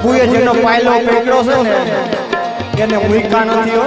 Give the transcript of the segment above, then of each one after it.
પ્રભુએ જેનો પાયલો પકડ્યો છે ને એને મૂકા નથી હો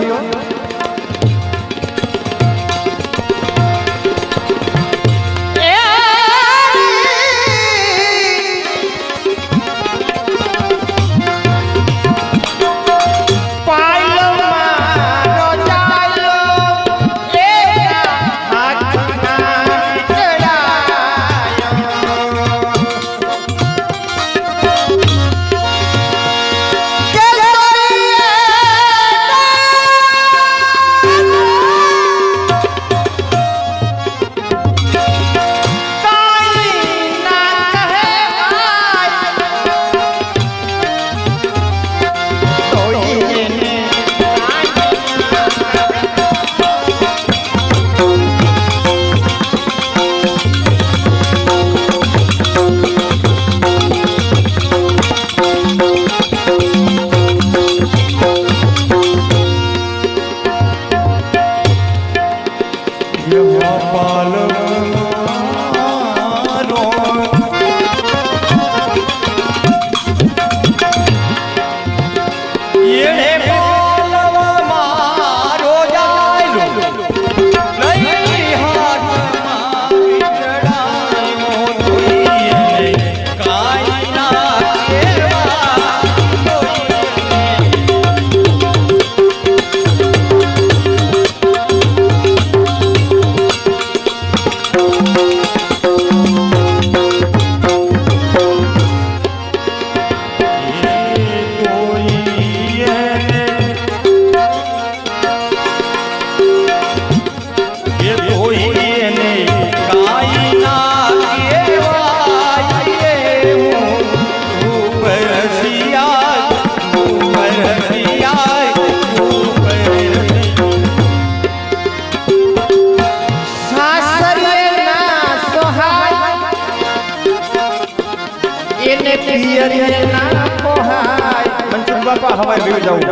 બાપા હવાય ભી જાઉં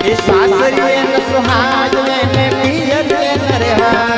એ સાસરી ન સુહાગ ને પિયર ન રહા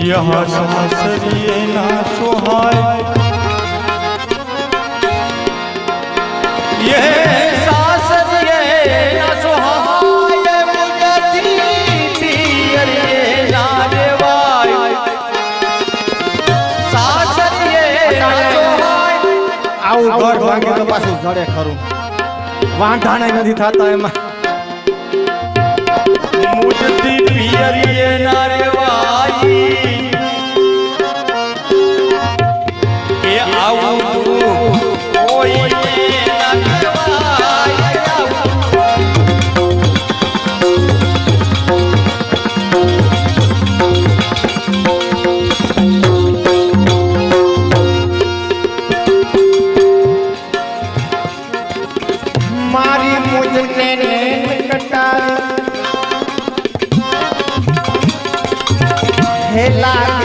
यहाँ सासरिये ना सुहाय ये सासरिये ना सुहाय मुझती पियरिये ना देवाय सासरिये ना सुहाय આવું ઘર ભાંગે તો પાછું જડે ખરું વાંઢાણે નથી થતા એમાં मुझती पियरिये ना देवाय મારી મુજને કટારી હેલા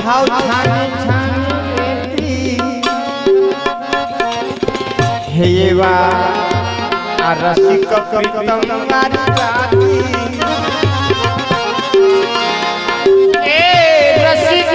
હાવ છાની છાની રેતી હે એવા આ રસિક પ્રીતમ મારી જાતી એ રસિક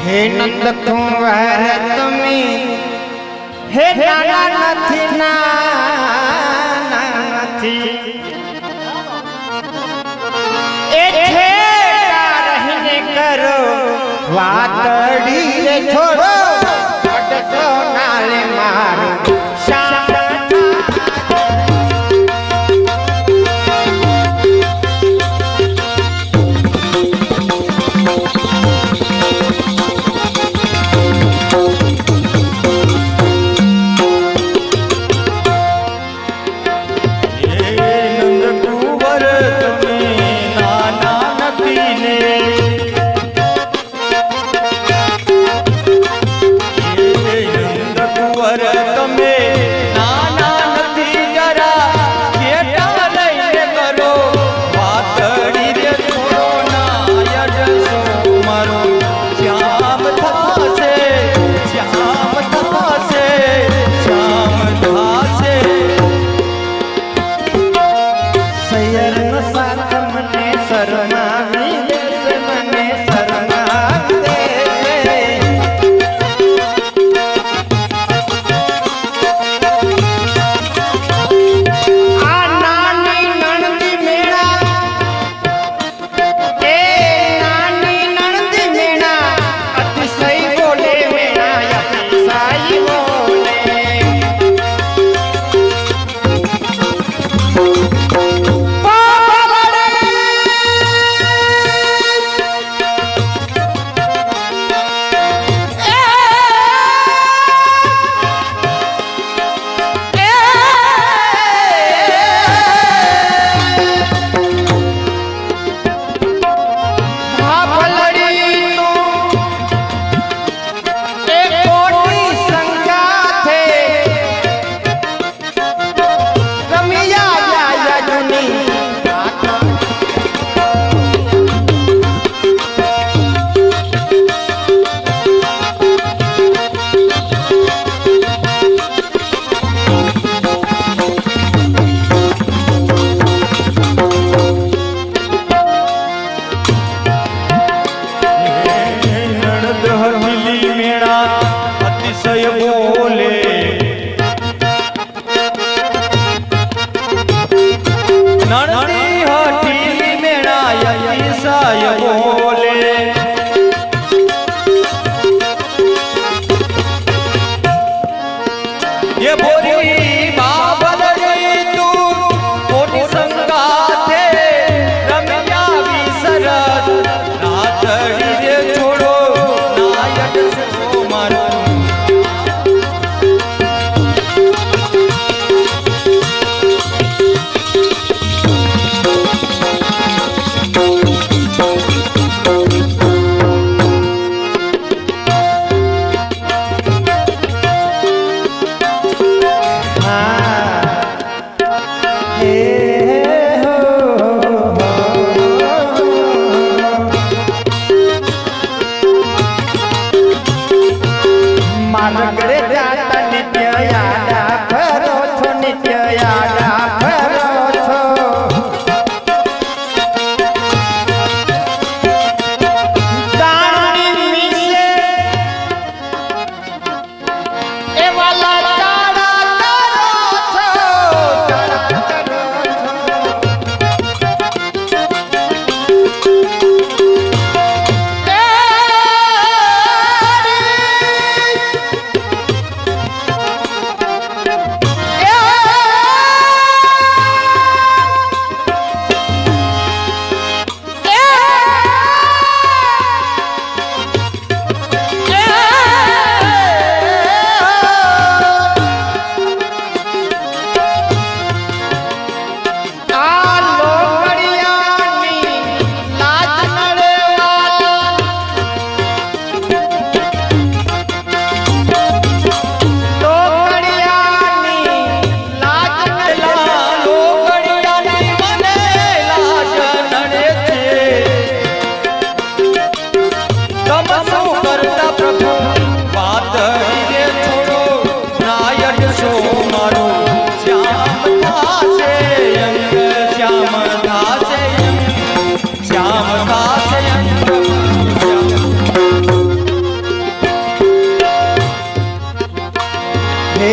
હે નંદ કુંવર તમે હે નાના નથી નાના નથી એ છેટા રહીને કરો વાતડી રે છોડો અડસો નાલે મારું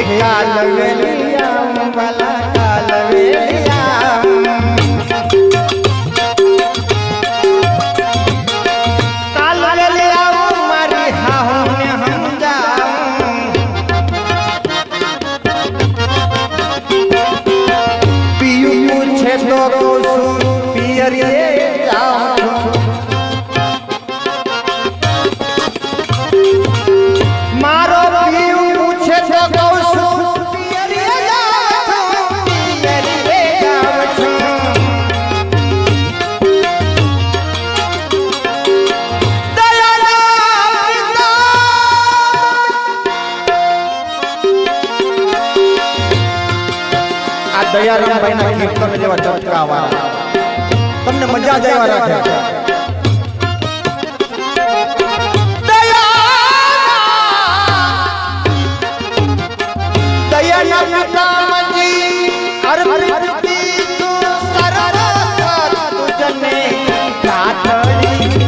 કાલવેલિયા વાલા કાલવેલિયા કાલવેલિયા મારી હાહુને સમજાવું પિયું પૂછે તો કહું છું પિયરીએ જાઉં મારો પિયું પૂછે તો કહું છું પિયરીએ જાઉં પિયરીએ જાઉં છું દયારામભાઈના કીર્તન જેવા ચમત્કાર વાળા તમને મજા જ આવ્યા રાખે દયાના પિતાજી અરપતી તું સરસ તુજને કાઠડી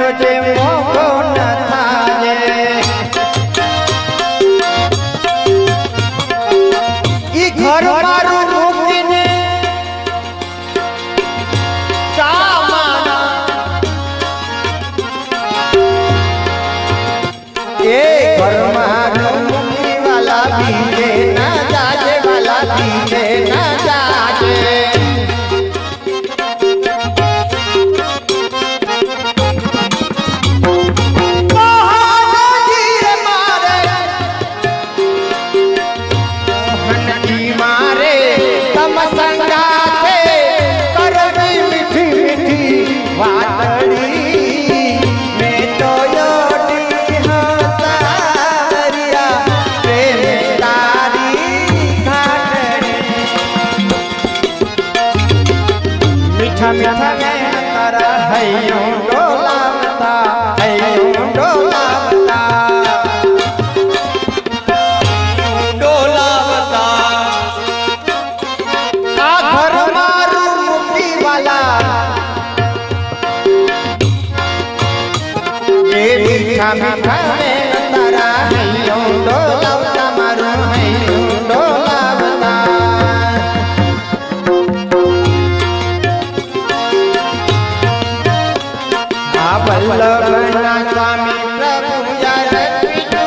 જોજે મોકો ન થાજે ઈ ઘર મારું મૂકીને એ ઘર મારું મૂકી વાલા બીજે ના જાજે વાલા બીજે ના જાજે मीठा मीठा मैं तारा हयूं डोलावता हयूं डोलावता डोलावता आ घर मारू मुक्ति वाला ये मीठा मीठा मैं तारा हयूं डोलावता मारू हयूं डोलावता वल्लभना स्वामी प्रभु यार पीठू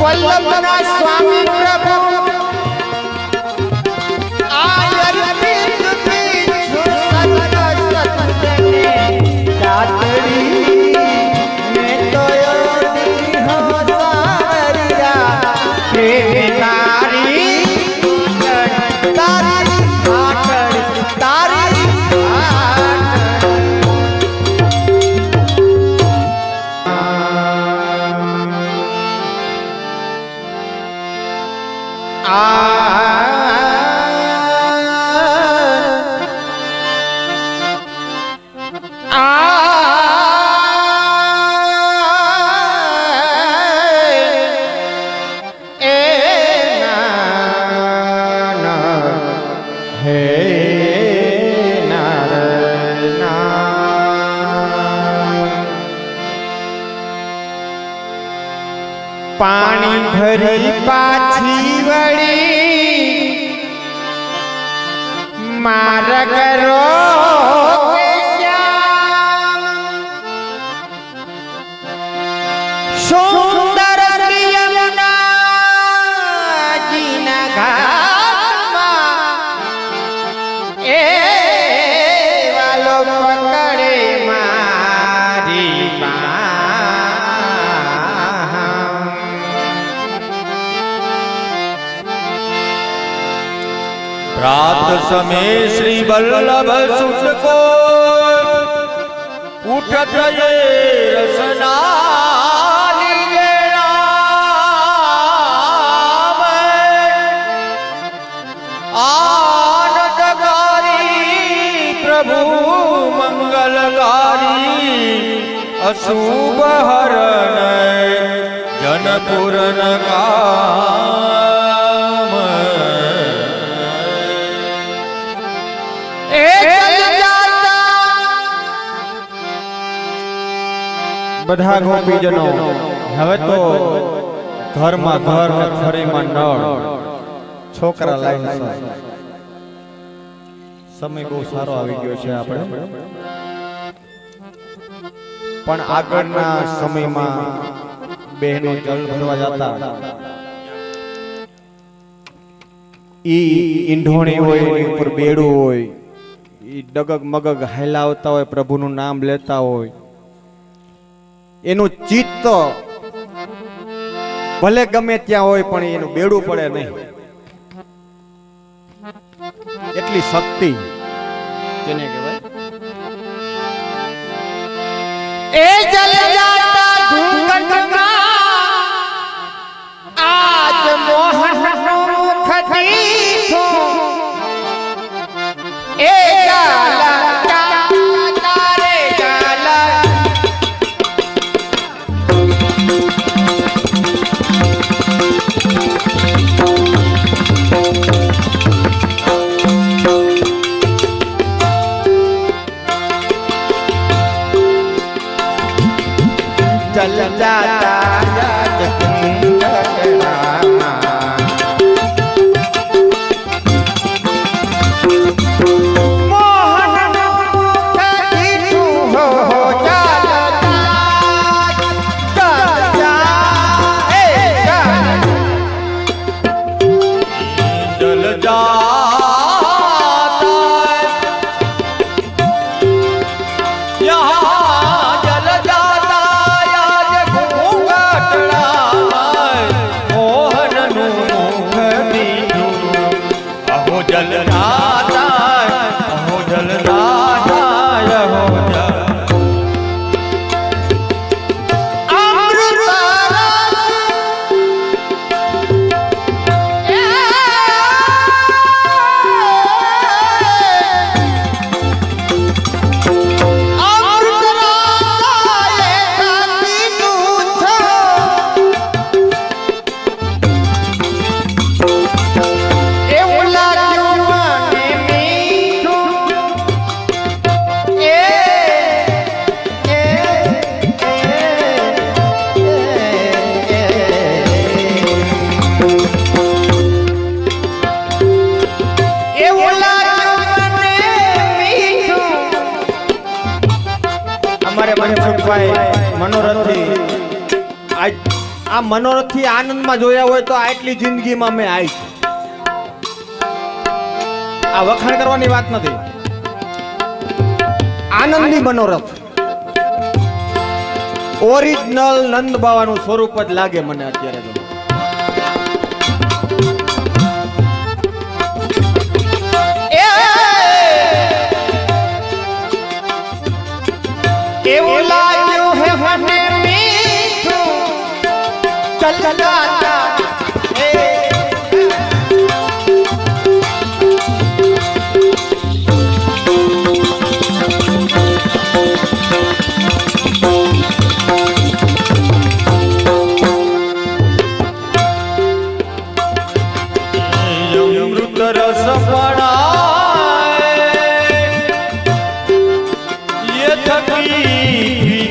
वल्लभना स्वामी प्रभु आयर पीठू जातड़ी मैं तो योगी हो सावरिया प्रेम तारी तारी तारी पानी भरी पाछी वड़ी मार्ग रोके श्याम सुंदर यमुना जीना घाटमा ए वालो पकड़े मारी रात समय श्री वल्लभ सुत को उठत ये रसना आनंदकारी प्रभु मंगलकारी अशुभ हरण जनपुर काम બધા ગોપીજનો હવે તો ઘરમાં ઘર ને ફરીમાં નળ છોકરા લાઈન સમય બહુ સારો આવી ગયો છે આપણે પણ આગળના સમયમાં બહેનો જલ ભરવા જતા ઈ ઈંઢોણી હોય એની ઉપર બેડું હોય ઈ ડગગ મગગ હાલાવતા હોય પ્રભુનું નામ લેતા હોય એનું ચિત્ત ભલે ગમે ત્યાં હોય પણ એનું બેડું પડે નહીં. એટલી શક્તિ જેને કહેવાય. એ જલ જાતા ઘૂંઘટમાં આજ મોહનનો મુખ દીઠો એ જાલા તારે જાલા જલ જાતા યાદ ઘૂંઘટમાં. મોહનનો મુખ દીઠો હો જાલા જાલા એ જાલા જલ જાતા યહાં જલ જાતા યાદ ઘૂંઘટડા મોહનનું મુખ દીઠું અહો જલ જાતા અહો જલ જાતા અહો જલ અમારે મનસુખભાઈ મનોરથથી આ મનોરથથી આનંદમાં જોયા હોય તો આટલી જિંદગીમાં મેં આવી છે. આ વખાણ કરવાની વાત નથી. આનંદી મનોરથ ઓરિજિનલ નંદ બાવાનું સ્વરૂપ જ લાગે મને અત્યારે તો. એવું લાગ્યું હે મને મીઠું ચલ જાતા એ અમૃત રસ પડાય એ થકી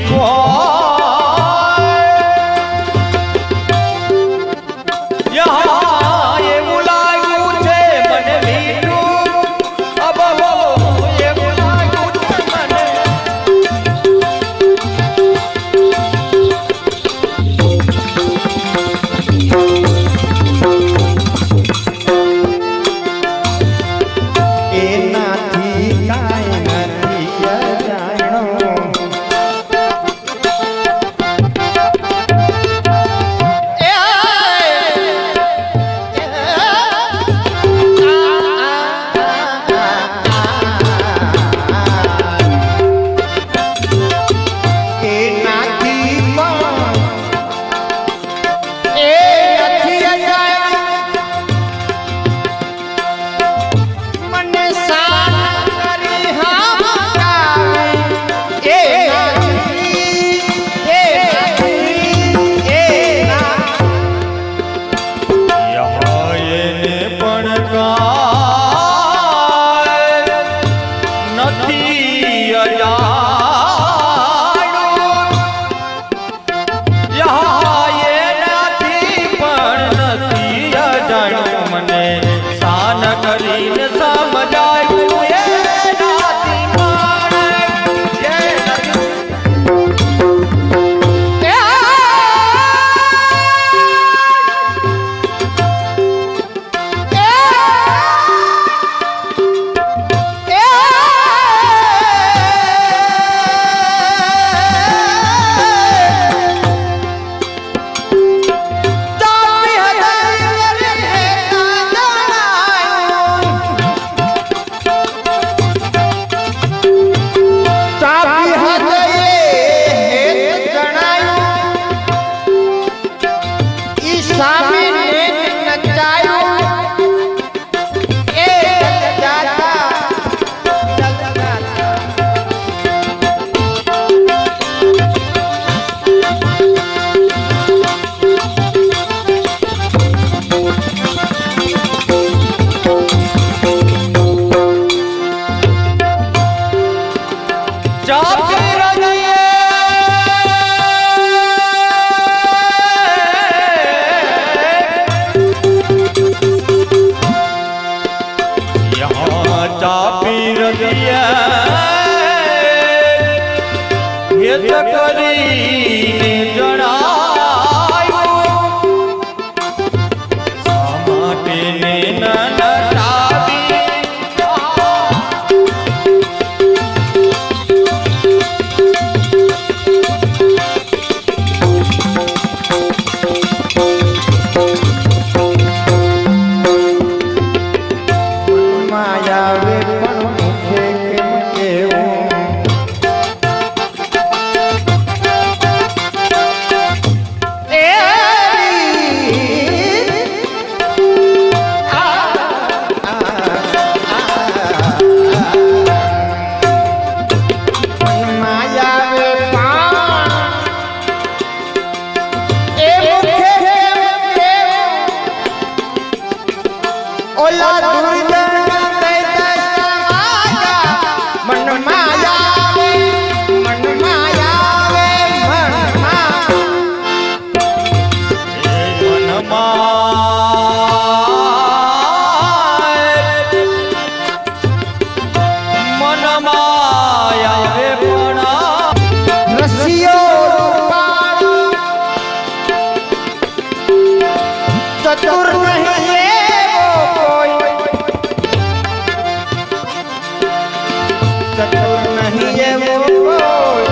स्वामी ने नचायो ए जाता चतुर नहीं है वो कोई, चतुर नहीं है वो कोई,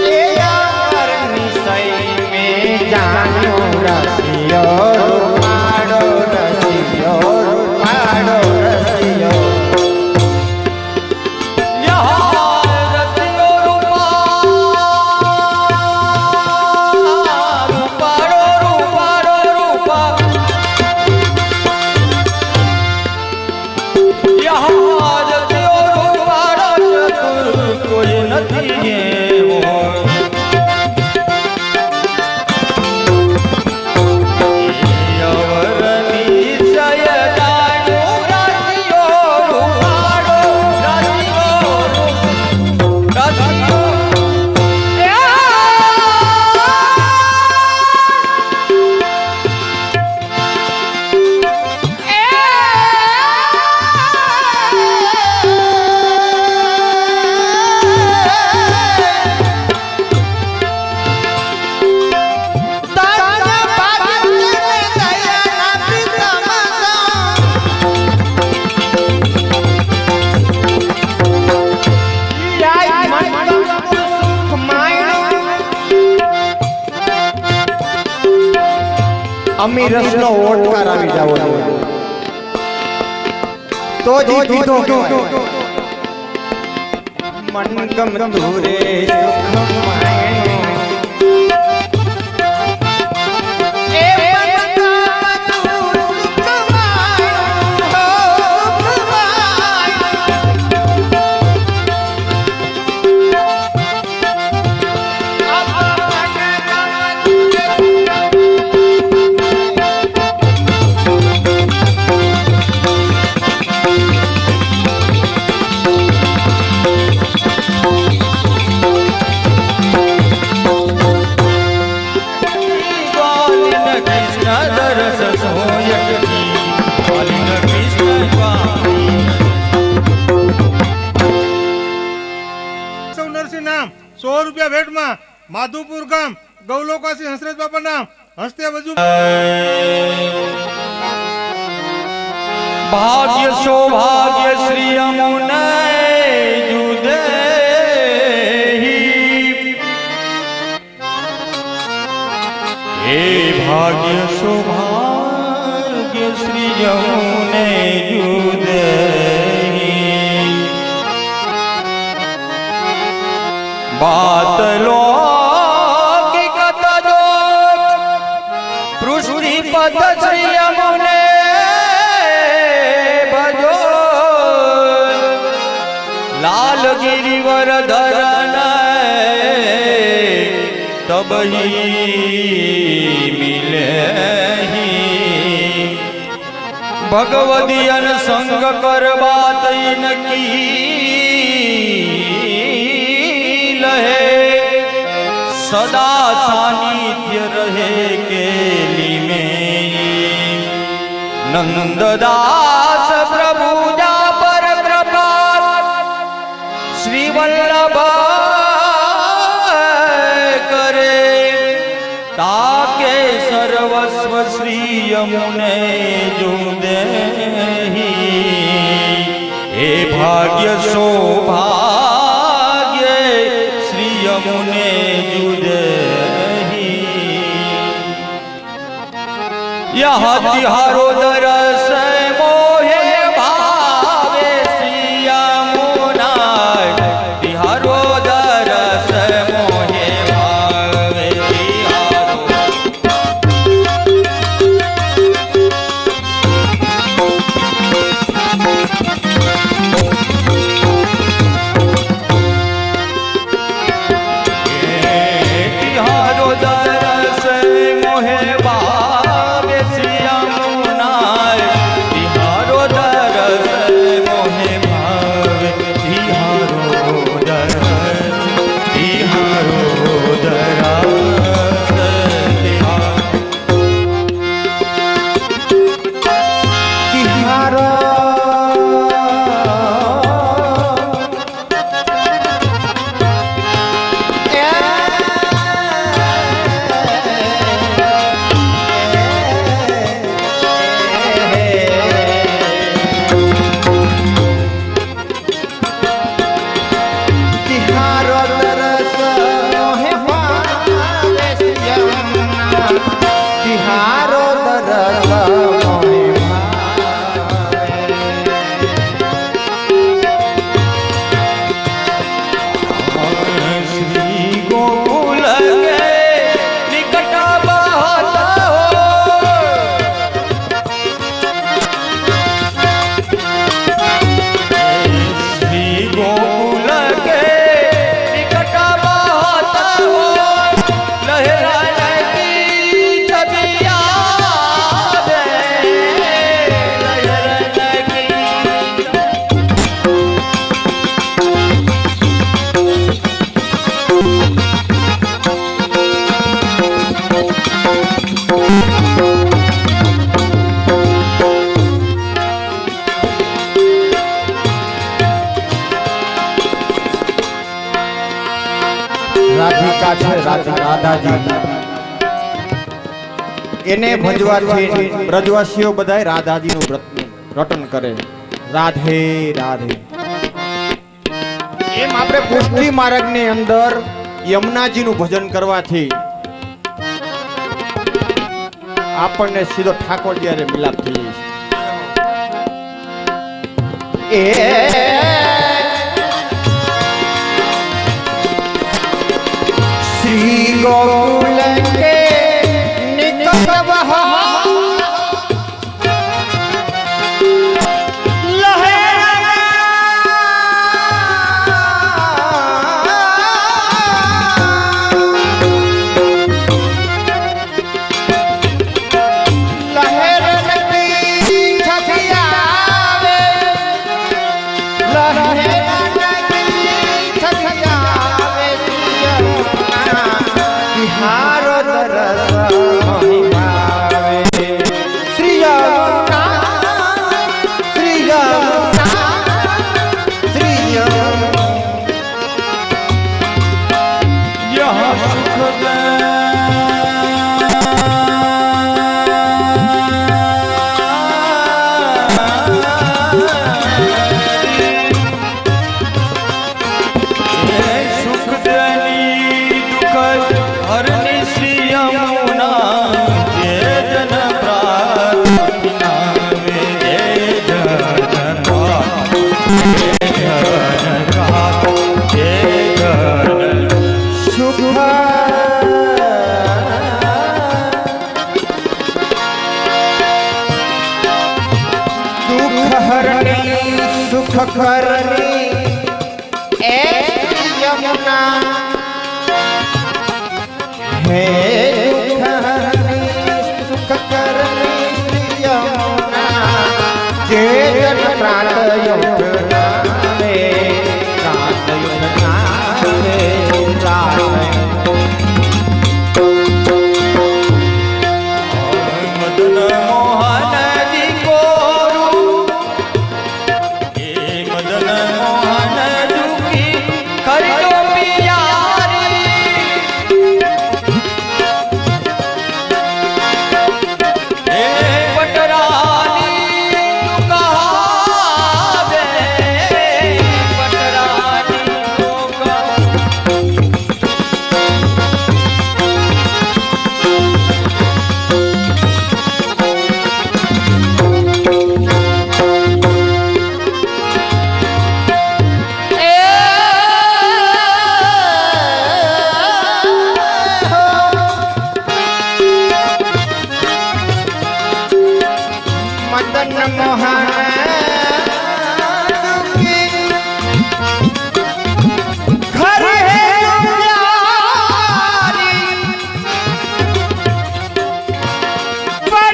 ये यार निसई में जानो रसियो पाड़ो रसियो पाड़ो रसियो અમી રસનો ઓટકાર આવી જાવો તો જી દીધો મન ગમતું રે સુખ માયણો એ મન ગમતું સુખ માયણો ₹100 भेटમાં માધુપુર ગામ ગૌલોકાસી હંસરાજ બાપા નામ હસ્તે વજુ ભાગ્ય સૌભાગ્ય શ્રી અમુને જુદેહી હે ભાગ્ય સૌભાગ્ય શ્રી અમુને જુદેહી बात लो की कथा जो સૃષ્ટિ પદ શ્રી અમુને ભજો લાલ ગિરિવર ધરન તબહી મિલે ભગવદીયન સંગ કરવા તૈન કી લહે સદા સાનિધ્ય રહે કેલી में नंददास प्रभु जा पर कृपा श्री वल्लभ करे ताके सर्वस्व श्री यमुने जो देही हे भाग्य सौभाग्य श्री यमुने जुदे यह तिहारो दरस मोहे भावे श्री यमुना तिहारो दरस मोहे भावे तिहारो दरस मोहे भावे રાધિકા છે રાધાજી એને ભજવાથી બ્રજવાસીઓ બધાય રાધાજીનું રટન કરે રાધે રાધે એમ આપણે પુષ્ટિ માર્ગની અંદર યમુનાજીનું ભજન કરવાથી આપણને સીધો ઠાકોરજી હારે મિલાપ થઈ જાય છે श्री गोकुल के निकट वहाँ સુખ કરની એ યમુના હે દુઃખ હરની સુખ કરની શ્રી યમુના જે જન પ્રાણ યુગ નામે પ્રાણ યુગ નામે પ્રાણ મદન મોહન જી કોરું એ મદન મોહન દુખી ખરીદો પિયારી હે પટરાની કહાવે પટરાની મદન મોહન ઘર હે પ્યારી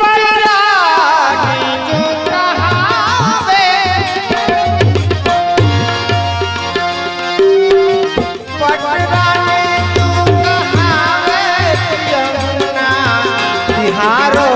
પટરાની જો કહાવે પટરાની જો કહાવે યમુના બિહારો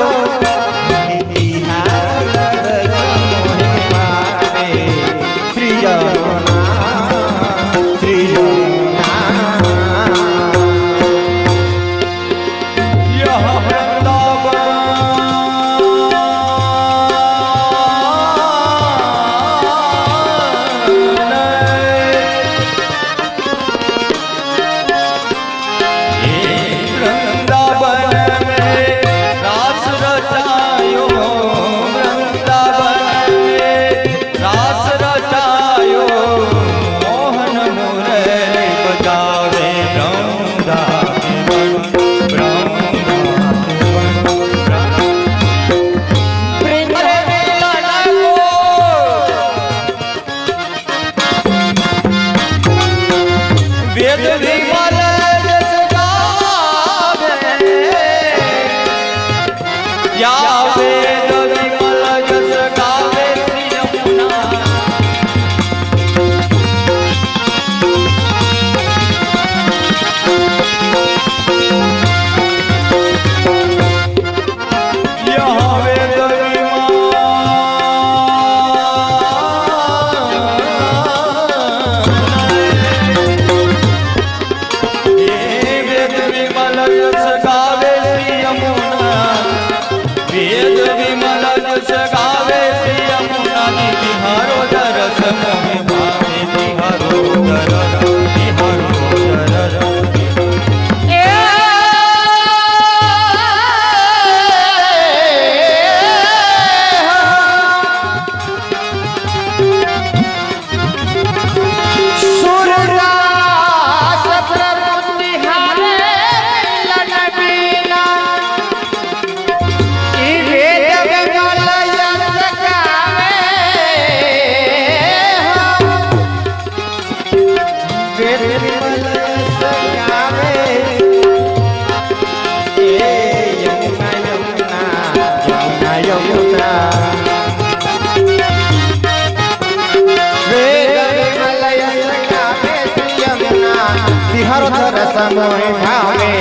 तिहारो तरस मोहि भावे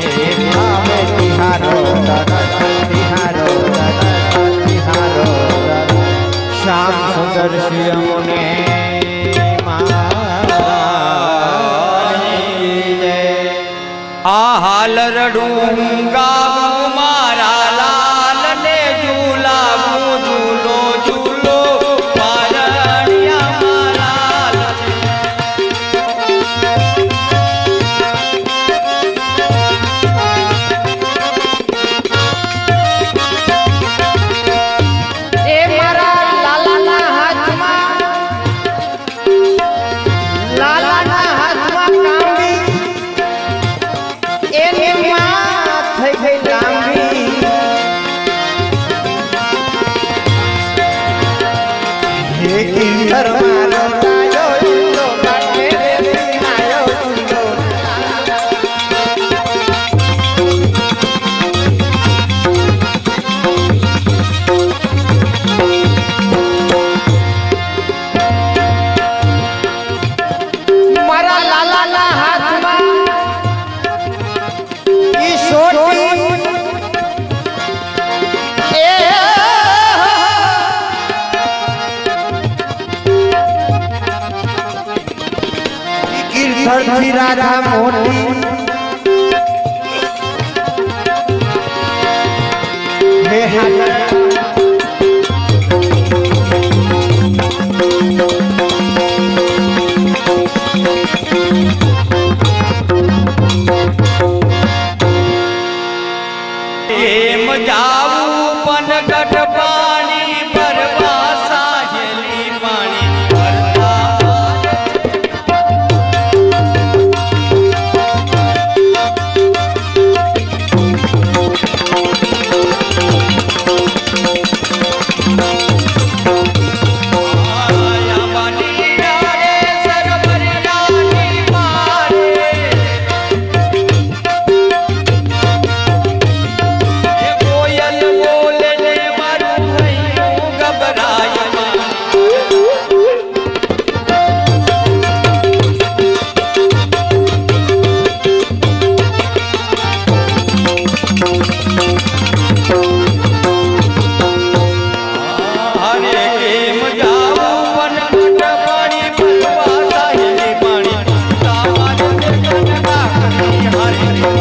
हे भावे तिहारो तरस तिहारो तरस तिहारो तरस श्याम सुंदर श्री मुने આ હાલ રડું ગાવું મારા લાલ ને ઝૂલાવું ઝૂલો ઝૂલો પારણિયા મારા એ મારા લાલાના હાથમાં લાલાના હાથમાં કાંડી એની માં સૌથી રાધા મોટી હે હાજર એમ જાવું પણ ગઢ પાણી ભરવા સાહેલી પાણી ભરવા આયા બની રે સરબરિયાની મારે એ કોયલ બોલે ને મારું હૈયું ગભરાય હરે કેમ જાવું પણ ગઢ પાણી ભરવા સાહેલી પાણી તમારે કનકા કરી હરે પણ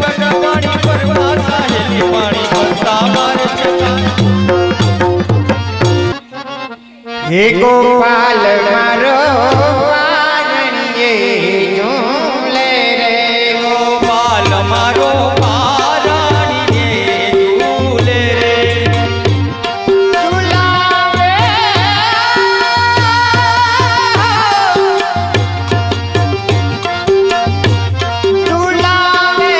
ગઢ પાણી ભરવા સાહેલી પાણી તમારે હે ગોપાલ મારો વારણીએ ઝૂલે રે ગોપાલ મારો પારાણીએ ઝૂલે રે ઝુલાવે ઝુલાવે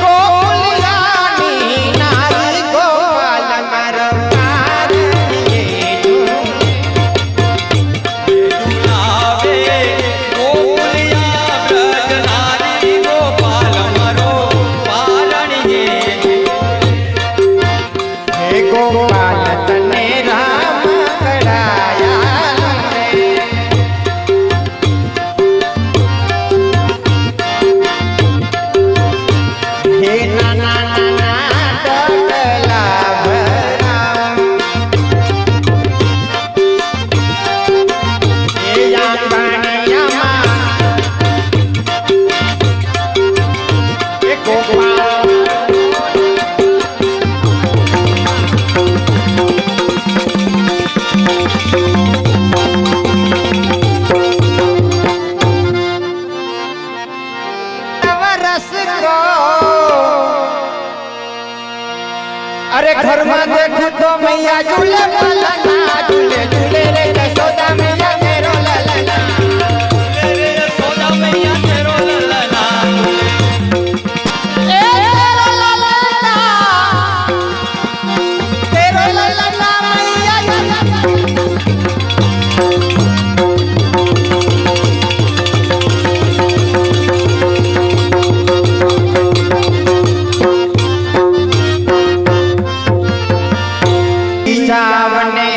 ગોકુળિયાની નારી ગોપાલ મારો વારણીએ ઝૂલે ઝુલાવે ગોકુળિયા બ્રજનારી ગોપાલ મારો પારણીએ હે ગોપાલ તને રામ કળાયા રે હે નાના નાના ડગલા ભરામ હે યાંબાણિયામાં હે ગોપાલ रस को अरे घर में देखो तो मैया झूले ललना झूले झूले रे यशोदा मैया मेरो ललना રે સોદા મૈયા તેરો લલના ए तेरो ललना तेरो ललना मैया सावने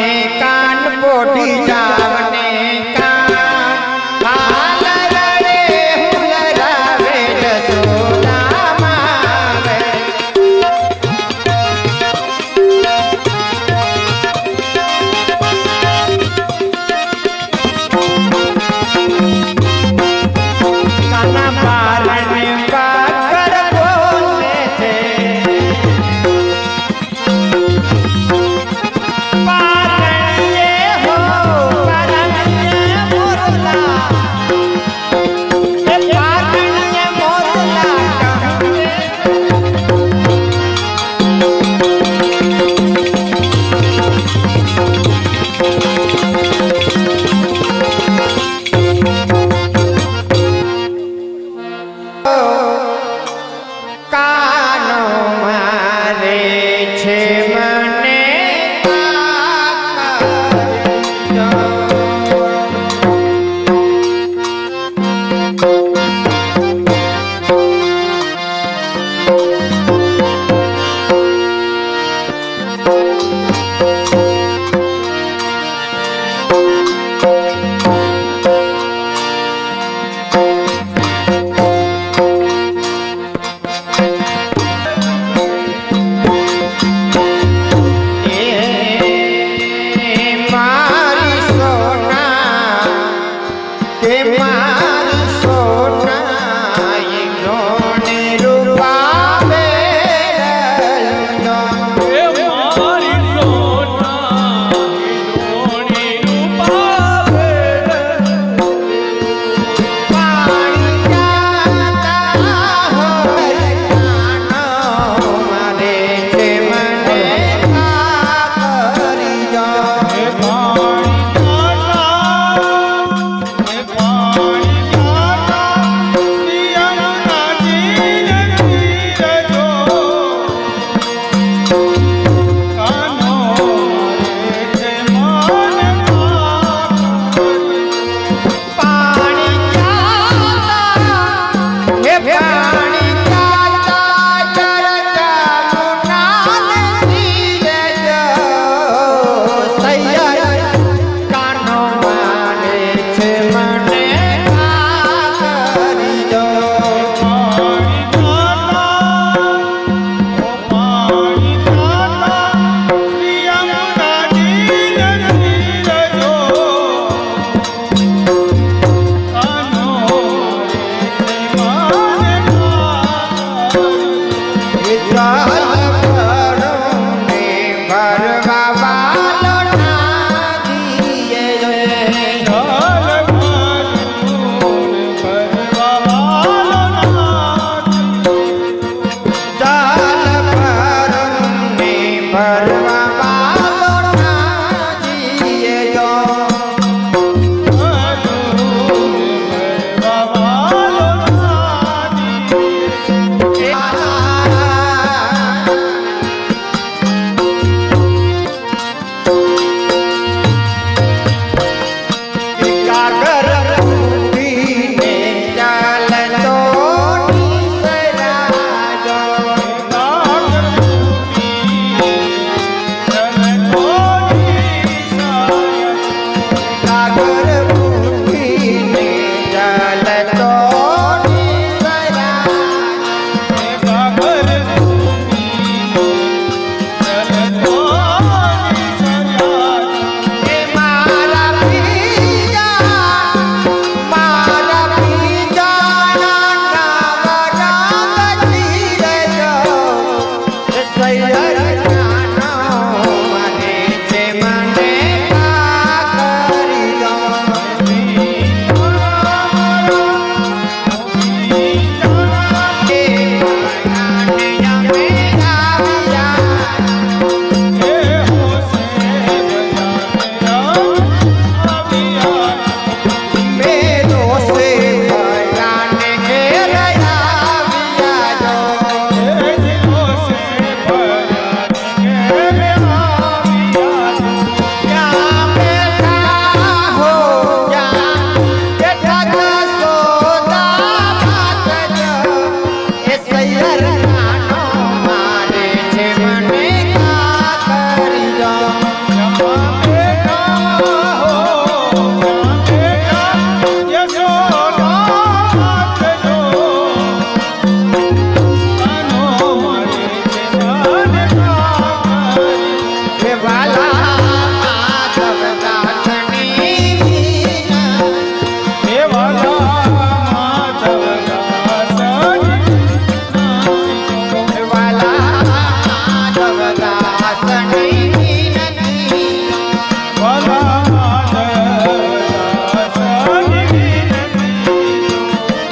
દાસની વિનતી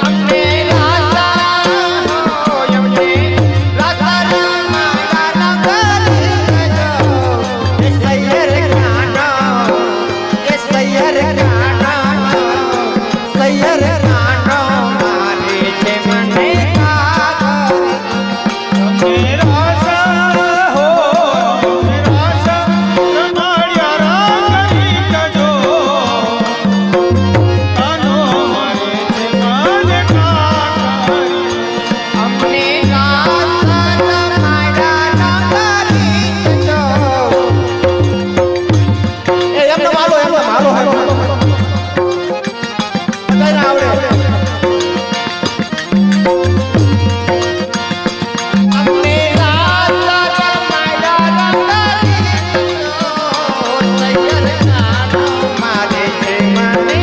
અમને રાધા હો અમને રાધા રમાયા નગરી જો એ સૈયર કાનો સૈયર કાનો મારે છે મને અમને રાધા રમાયા નગરી જો એ એમને મારો બધાને આવડે અમને રાધા રમાયા નગરી જો સૈયર કાનો મારે છે મને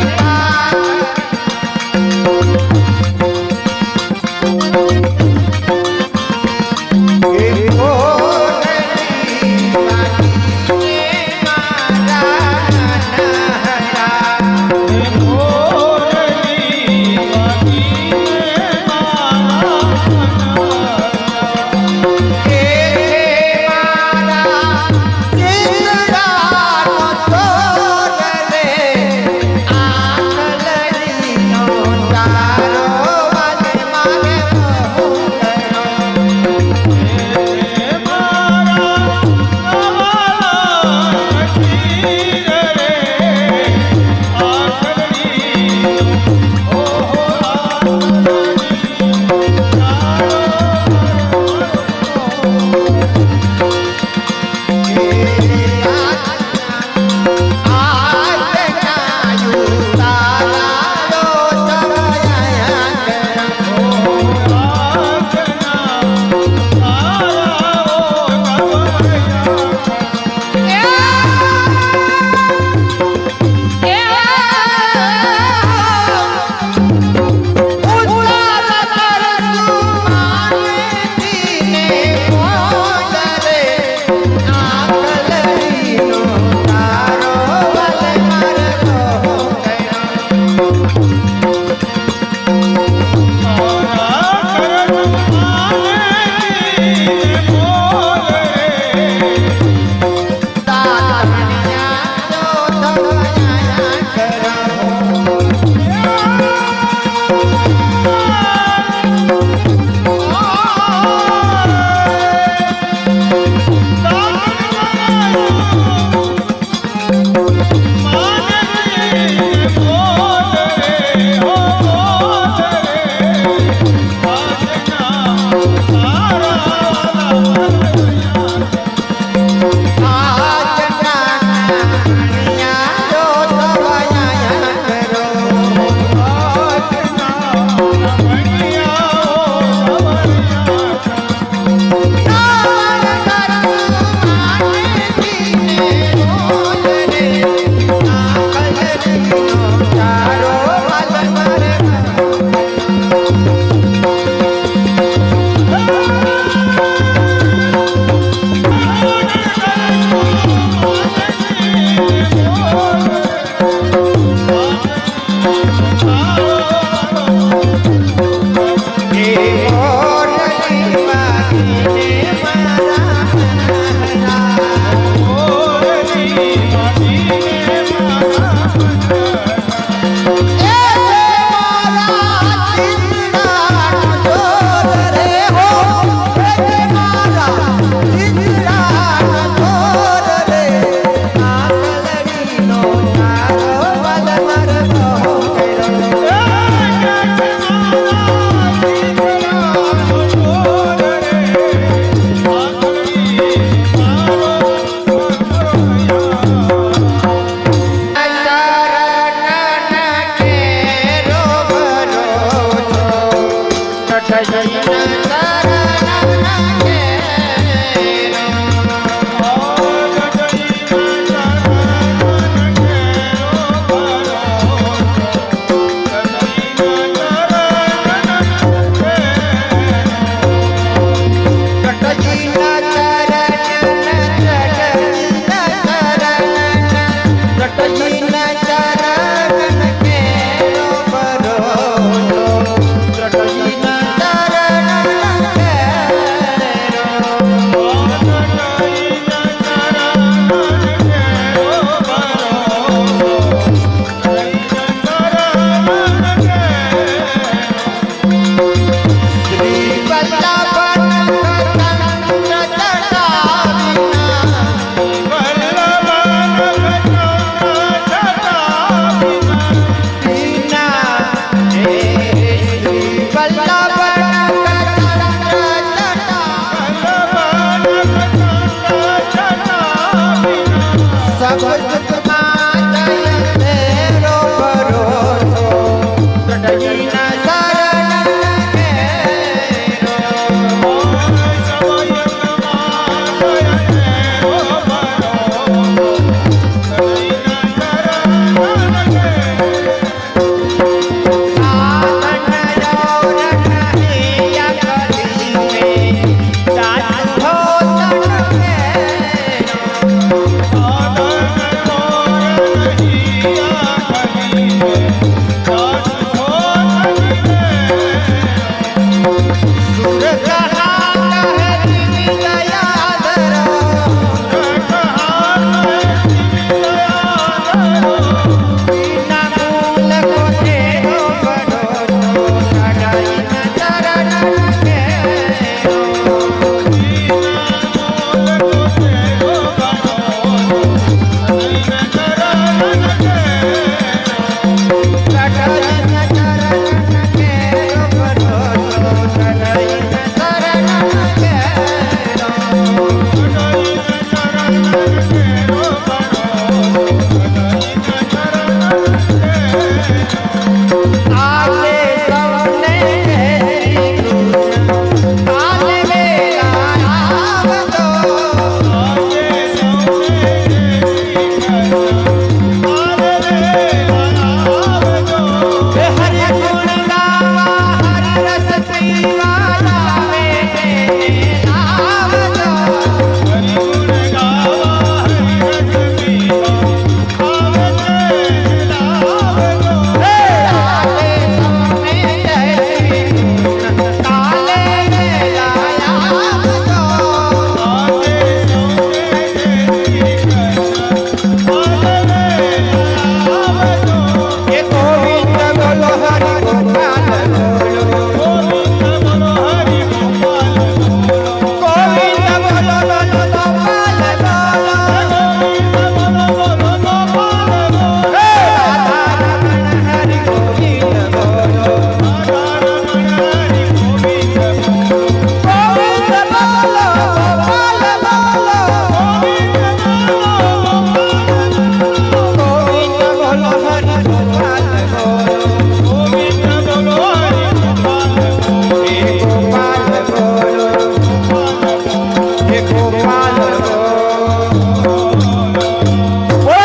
गोपाल बोलो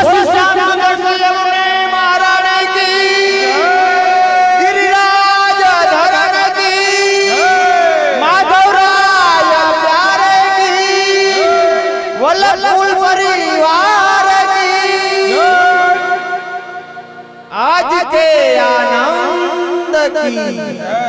श्री श्याम सुंदर श्री यमुने महाराज की गिरिराज धरण की माधवराय प्यारे की वल्लभ कुल परिवार की आज के आनंद की